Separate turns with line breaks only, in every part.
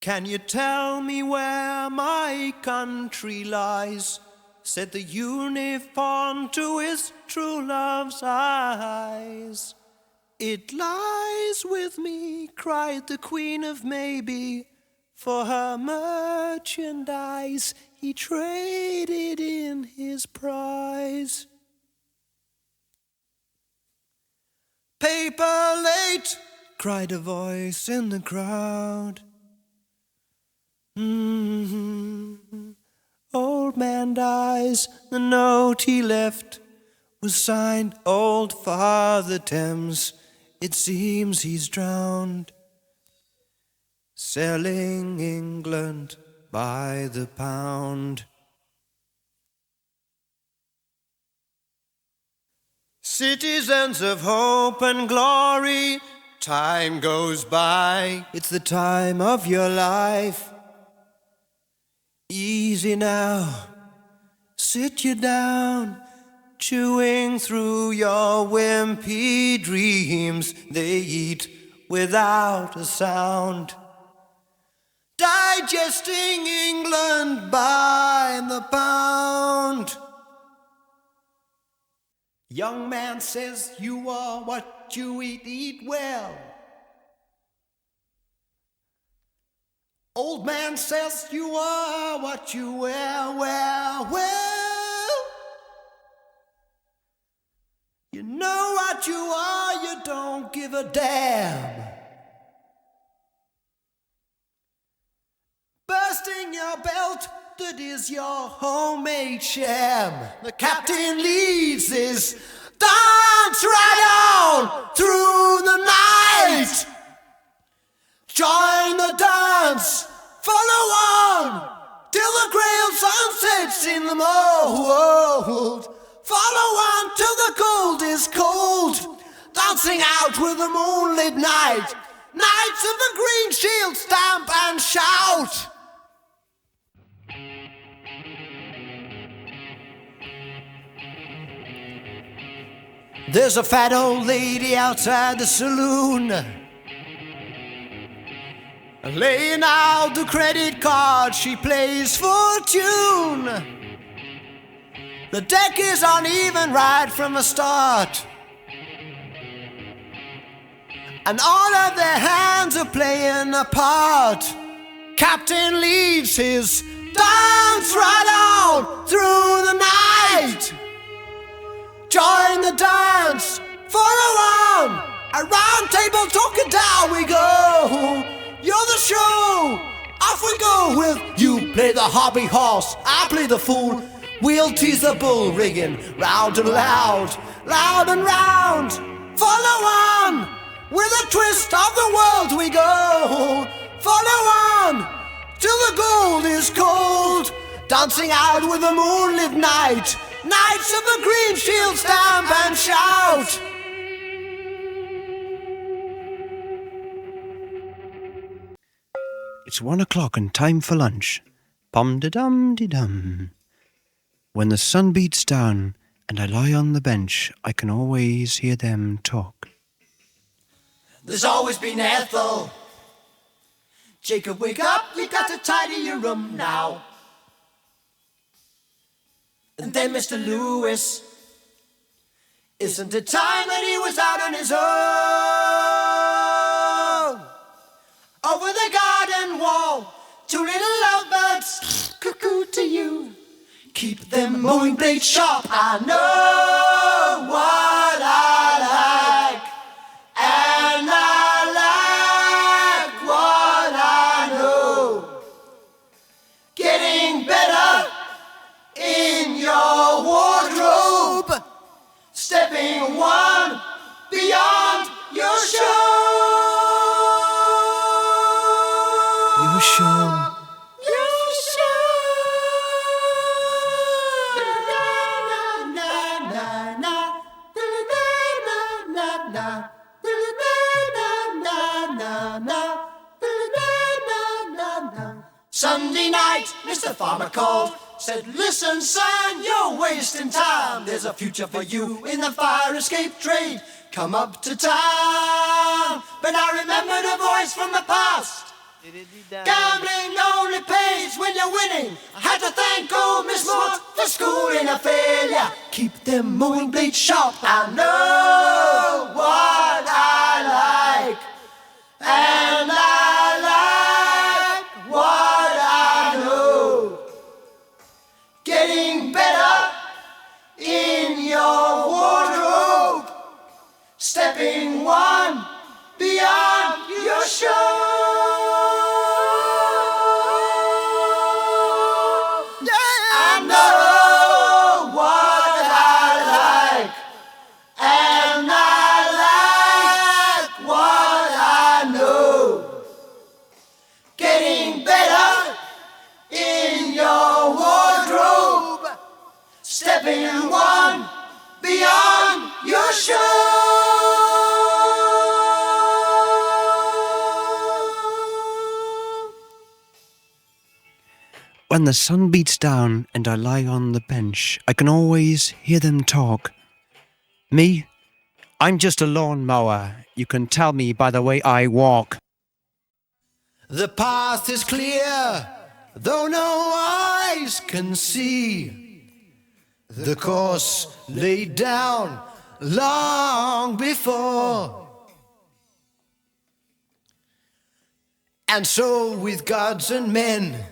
Can you tell me where my country lies? Said the unicorn to his true love's eyes. It lies with me, cried the Queen of Maybe. For her merchandise he traded in his prize. Paper late, cried a voice in the crowd. Old man dies, the note he left was signed Old Father Thames. It seems he's drowned, selling England by the pound. Citizens of hope and glory, time goes by. It's the time of your life. Easy now, sit you down, chewing through your wimpy dreams. They eat without a sound, digesting England by the pound. Young man says you are what you eat well. Old man says you are what you wear, well. You know what you are, you don't give a damn. Bursting your belt, that is your homemade sham. The captain leads this dance right on through the night. Join the dance, follow on, till the grail sun sets in the mold. Follow on till the gold is cold, dancing out with the moonlit night. Knights of the green shield stamp and shout. There's a fat old lady outside the saloon, laying out the credit card, she plays for tune. The deck is uneven right from the start, and all of their hands are playing a part. Captain leads his dance right on through the night. Join the dance, follow on, a round table talking, down we go. You're the show, off we go with you. Play the hobby horse, I play the fool. We'll tease the bull rigging, round and loud, loud and round. Follow on, with a twist of the world we go. Follow on, till the gold is cold, dancing out with the moonlit night. Knights of the green shield stamp and shout.
It's 1 o'clock and time for lunch. Pom-de-dum-de-dum. When the sun beats down and I lie on the bench, I can always hear them talk.
There's always been Ethel. Jacob, wake up, you got to tidy your room now. And then Mr. Lewis, isn't it time that he was out on his own? Over the garden wall, two little lovebirds, cuckoo to you. Keep them mowing blades sharp, I know what I like, and I like what I know. Getting better in your wardrobe, stepping one beyond your show.
Your show.
Your show. Sunday night, Mr. Farmer called, said, listen son, you're wasting time. There's a future for you in the fire escape trade. Come up to town. But I remembered a voice from the past. Gambling only pays when you're winning. I had to thank old Miss Mort for schooling a failure. Keep them mowing blades sharp. I know what I like, and I like what I know. Getting better in your wardrobe, stepping one beyond your show. I know what I like, and I like what I know. Getting better in your wardrobe, stepping one beyond your show.
When the sun beats down and I lie on the bench, I can always hear them talk. Me? I'm just a lawnmower. You can tell me by the way I walk.
The path is clear, though no eyes can see. The course laid down long before. And so with gods and men,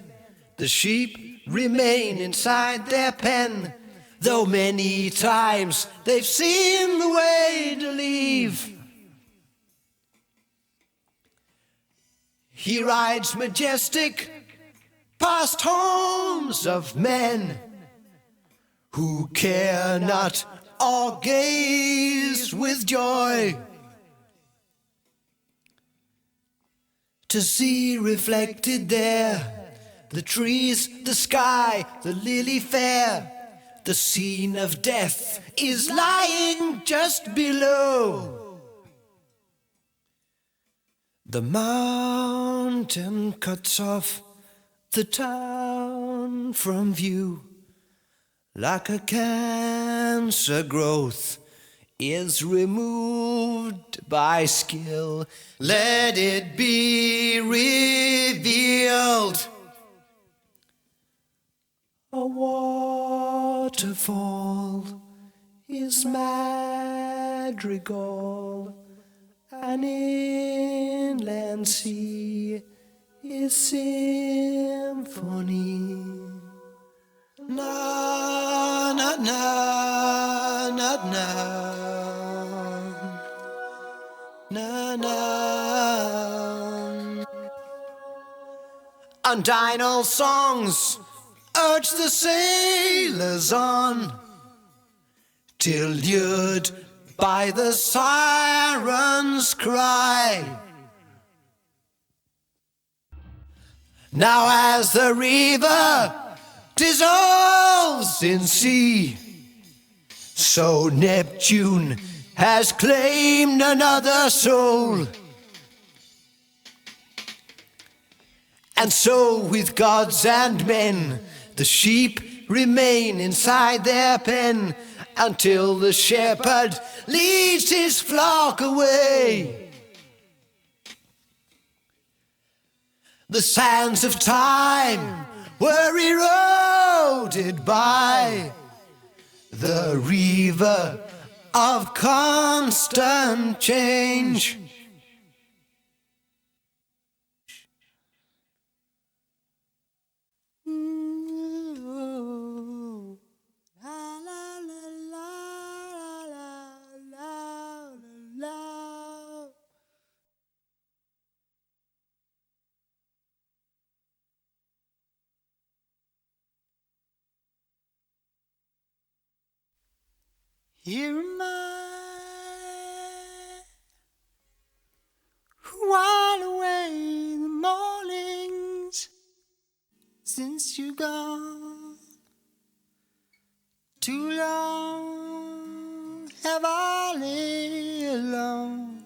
the sheep remain inside their pen, though many times they've seen the way to leave. He rides majestic past homes of men who care not or gaze with joy to see reflected there the trees, the sky, the lily fair. The scene of death is lying just below. The mountain cuts off the town from view, like a cancer growth is removed by skill. Let it be revealed. A waterfall is madrigal, an inland sea is symphony. Na na na na na na na. Undinal songs urge the sailors on, till lured by the siren's cry. Now as the river dissolves in sea, so Neptune has claimed another soul. And so with gods and men, the sheep remain inside their pen, until the shepherd leads his flock away. The sands of time were eroded by the river of constant change. Here am I, who while away the mornings since you gone. Too long have I lay alone,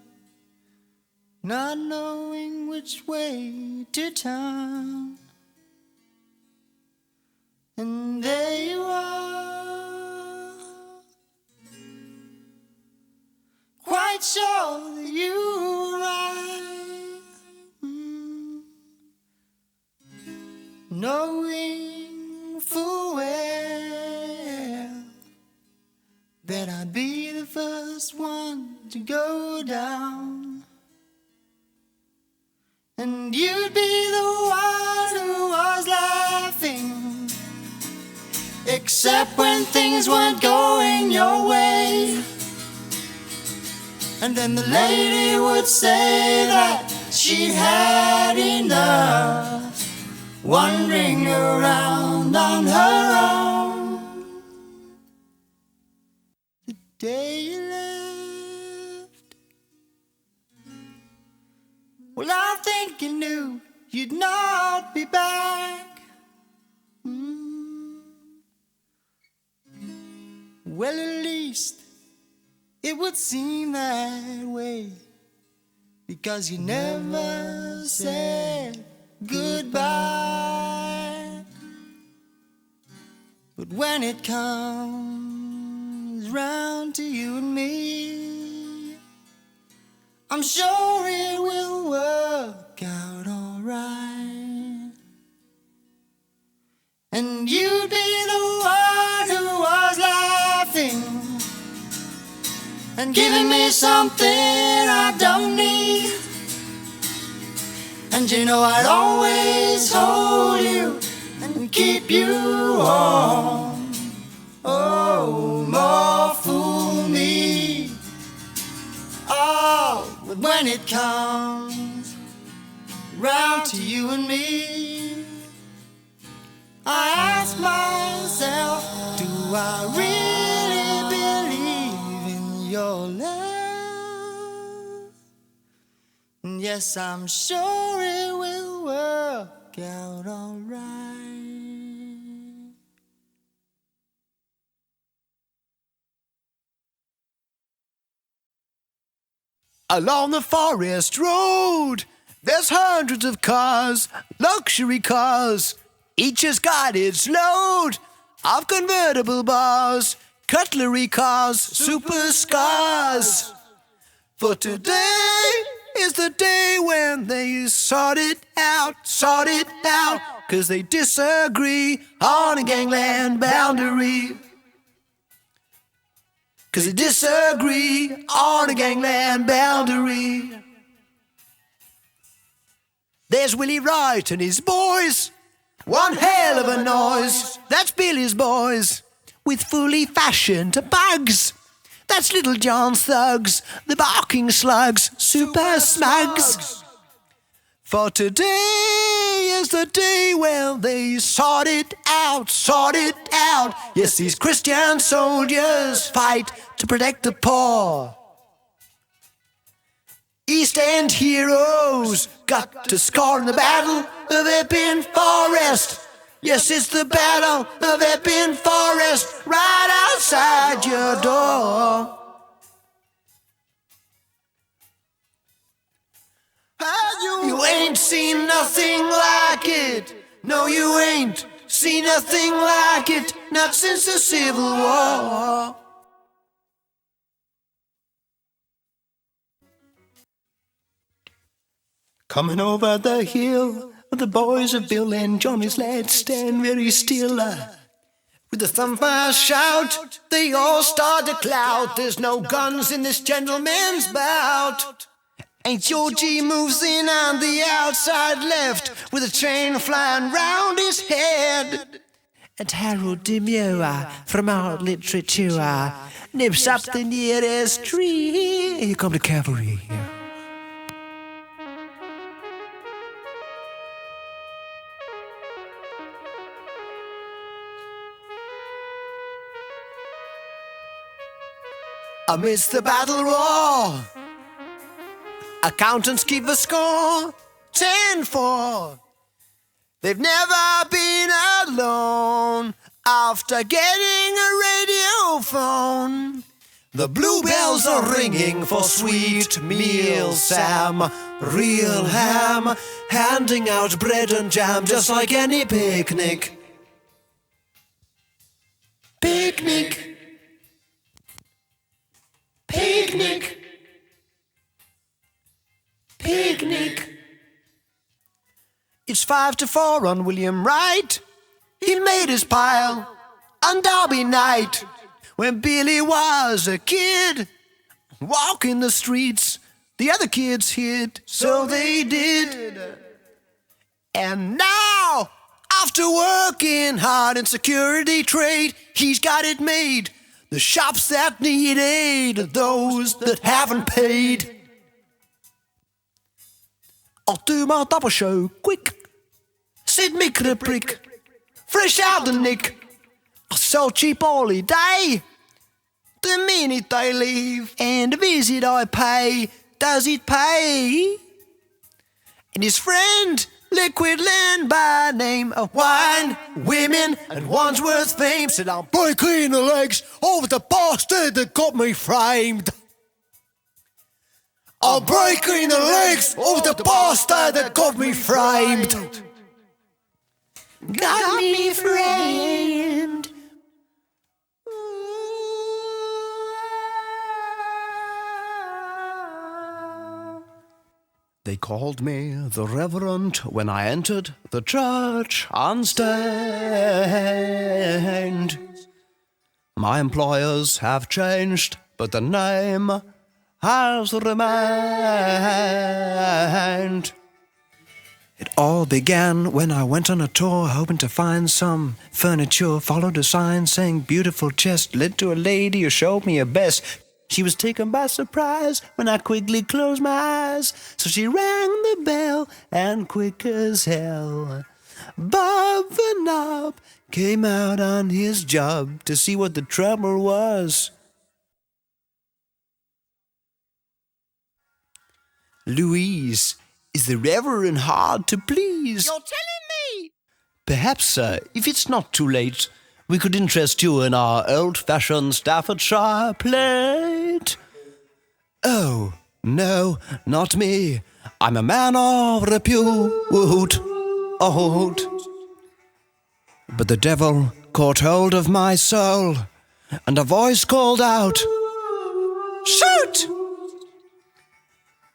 not knowing which way to turn. And there you are, quite sure that you were right. knowing full well that I'd be the first one to go down, and you'd be the one who was laughing, except when things weren't going your way. And then the lady would say that she'd had enough, wandering around on her own. The day you left, well, I think you knew you'd not be back. Well, at least it would seem that way, because you never said goodbye. But when it comes round to you and me, I'm sure it will work out alright. And you'd be the one who was laughing and giving me something I don't need. And you know I'd always hold you and keep you warm. Oh, more fool me. Oh, but when it comes round to you and me, I ask myself, do I really believe in your love? And yes, I'm sure it will work out alright. Along the forest road, there's hundreds of cars, luxury cars. Each has got its load of convertible bars, cutlery cars, supercars. For today is the day when they sort it out, 'cause they disagree on a gangland boundary. 'Cause they disagree on a gangland boundary. There's Willie Wright and his boys, one hell of a noise. That's Billy's boys, with fully fashioned bugs. That's Little John's thugs, the barking slugs, super smugs. For today is the day when they sort it out. Yes, these Christian soldiers fight to protect the poor. East End heroes got to score in the battle of Epping Forest. Yes, it's the battle of Epping Forest, right outside your door. You ain't seen nothing like it. No, you ain't seen nothing like it, not since the Civil War. Coming over the hill, the boys of Bill and Johnny's lads stand very still. With a thumper shout, they all start to clout. There's no guns in this gentleman's bout. Ain't Georgie moves in on the outside left, with a chain flying round his head. And Harold Demure from our literature nips up the nearest tree. Here come the cavalry. Amidst the battle roar, accountants keep a score, 10-4. They've never been alone after getting a radio phone. The bluebells are ringing for sweet meal, Sam, real ham, handing out bread and jam just like any picnic. Picnic. Picnic. Picnic. It's 5-4 on William Wright. He made his pile on Derby night. When Billy was a kid, walking the streets, the other kids hid, so they did. And now, after working hard in security trade, he's got it made. The shops that need aid are those that haven't paid. I'll do my double show quick. Sid Mick the prick, fresh out the nick. I so cheap all day. The minute they leave and the visit I pay, does it pay? And his friend, Liquid Land by name of wine, women, and Wandsworth fame, said I'm breaking the legs of the bastard that got me framed. I'm breaking the legs of the bastard that got me framed. Got me framed. They called me the Reverend when I entered the church unstained. My employers have changed, but the name has remained. It all began when I went on a tour, hoping to find some furniture. Followed a sign saying beautiful chest, led to a lady who showed me her best. She was taken by surprise when I quickly closed my eyes. So she rang the bell, and quick as hell, Bob the Knob came out on his job to see what the trouble was. Louise, is the Reverend hard to please?
You're telling me?
Perhaps, sir, if it's not too late, we could interest you in our old-fashioned Staffordshire plate. Oh, no, not me. I'm a man of repute. But the devil caught hold of my soul, and a voice called out, "Shoot!"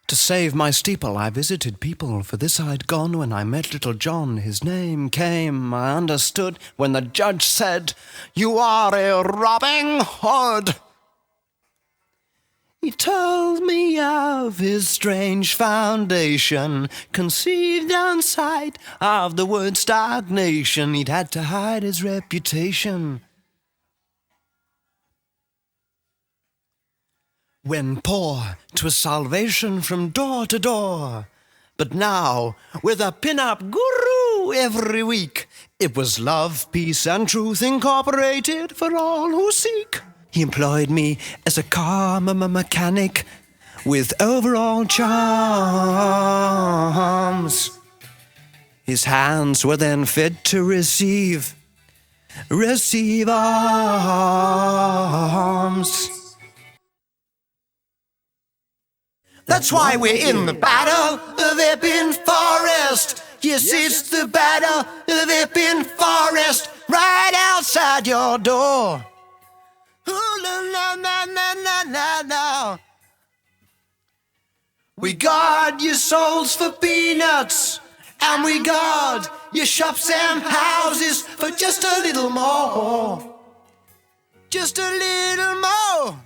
To save my steeple, I visited people, for this I'd gone when I met little John. His name came, I understood, when the judge said, "You are a Robin Hood." He told me of his strange foundation, conceived on sight of the word stagnation. He'd had to hide his reputation. When poor, 'twas salvation from door to door. But now, with a pin-up guru every week, it was love, peace, and truth incorporated for all who seek. He employed me as a car mechanic with overall charms. His hands were then fit to receive arms. That's why we're in the battle of Epping Forest. Yes, it's the battle of Epping Forest, right outside your door. Ooh, la, la, la, la, la, la, la. We guard your souls for peanuts, and we guard your shops and houses for just a little more. Just a little more.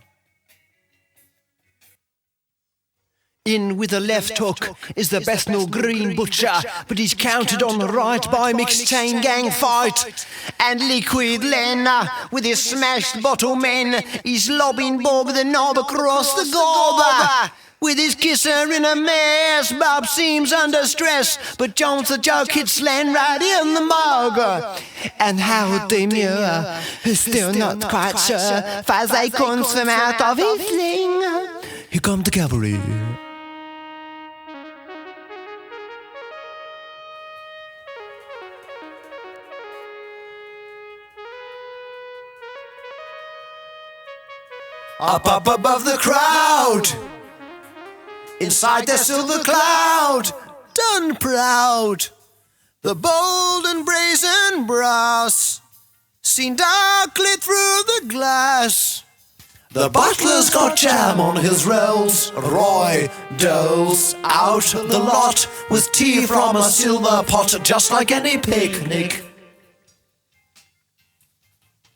In with a left hook is the Bethnal Green butcher, but he's counted on the right by mixed chain gang fight. And Liquid Len, with his smashed bottle men, he's lobbing Bob the Knob across the gorber. With his kisser in a mess, Bob seems under stress, but John's the joke hits Len right in the mug. And Howard Demure, who's still not quite sure, fires acorns from out of his thing. Here come the cavalry. Up above the crowd, inside their silver cloud, done proud, the bold and brazen brass, seen darkly through the glass. The butler's got jam on his rolls. Roy doles out the lot with tea from a silver pot, just like any picnic.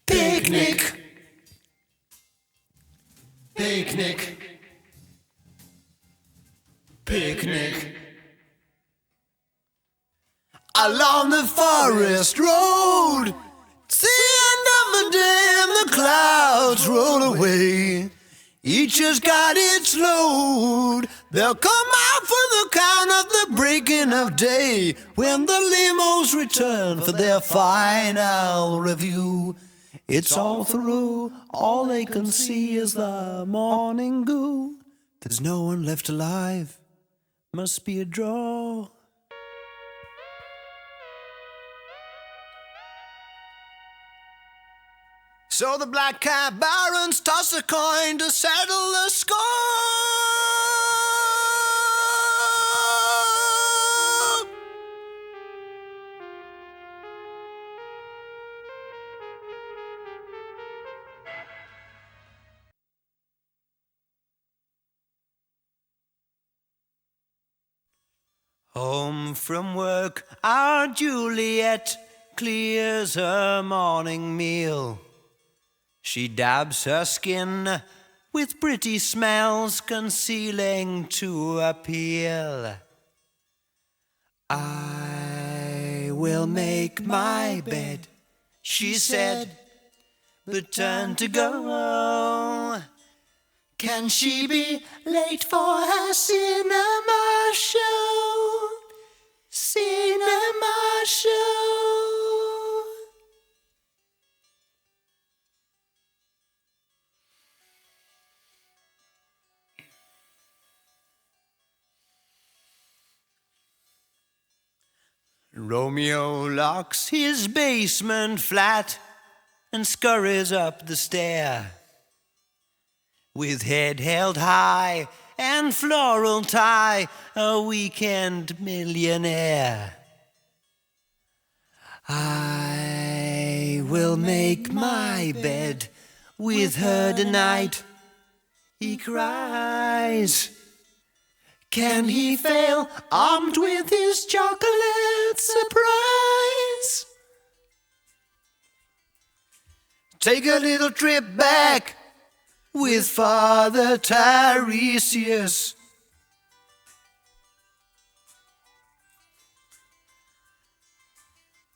Picnic. Picnic. Picnic. Along the forest road, it's the end of the day and the clouds roll away. Each has got its load. They'll come out for the count of the breaking of day, when the limos return for their final review. It's all through, all they can see is the morning goo. There's no one left alive, must be a draw. So the black cat barons toss a coin to settle the score. Home from work, our Juliet clears her morning meal. She dabs her skin with pretty smells, concealing to appeal. I will make my bed, she said, but turned to go. Can she be late for her cinema show? Cinema show. Romeo locks his basement flat and scurries up the stair. With head held high and floral tie, a weekend millionaire. I will make my bed with her tonight, he cries. Can he fail, armed with his chocolate surprise? Take a little trip back with Father Tiresias.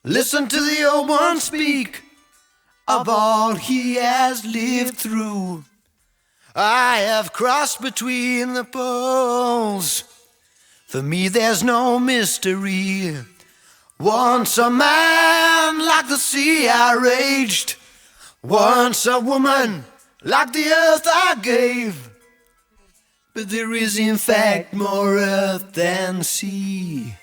Listen to the old one speak of all he has lived through. I have crossed between the poles. For me there's no mystery. Once a man like the sea I raged. Once a woman like the earth I gave. But there is in fact more earth than sea.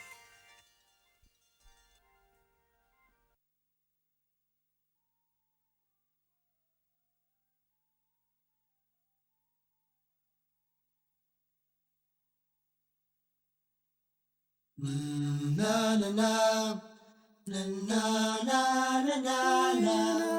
Na na na na na na na na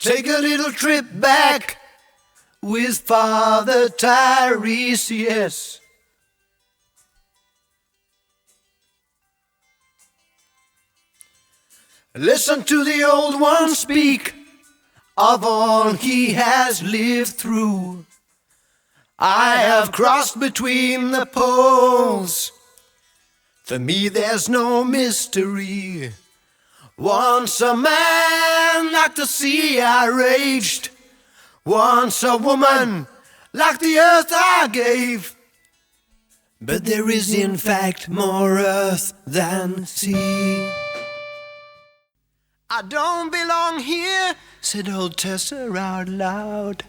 Take a little trip back with Father Tiresias. Listen to the old one speak of all he has lived through. I have crossed between the poles. For me there's no mystery. Once a man like the sea I raged. Once a woman like the earth I gave. But there is in fact more earth than sea. I don't belong here, said old Tessa out loud.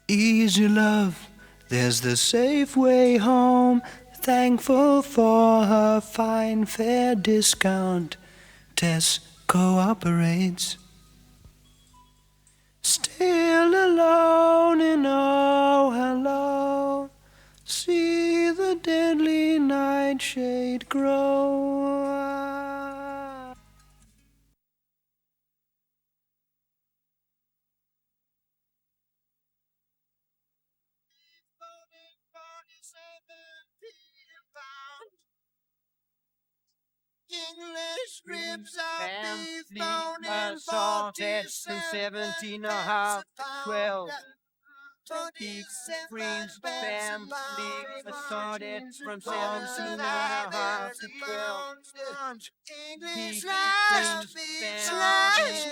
Easy love, there's the safe way home. Thankful for her fine fair discount, Tess cooperates. Still alone in oh hello, see the deadly nightshade grow. English strips of beef bone and assorted from 17 and a half to 12. Beef, greens, family assorted from 17 and a half to 12. English slashed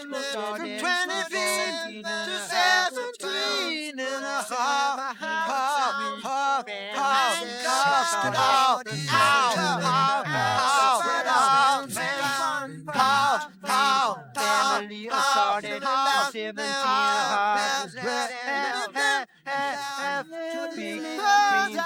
from 20 feet to 17 and a half. Family assorted from 17 and a half. Big greens,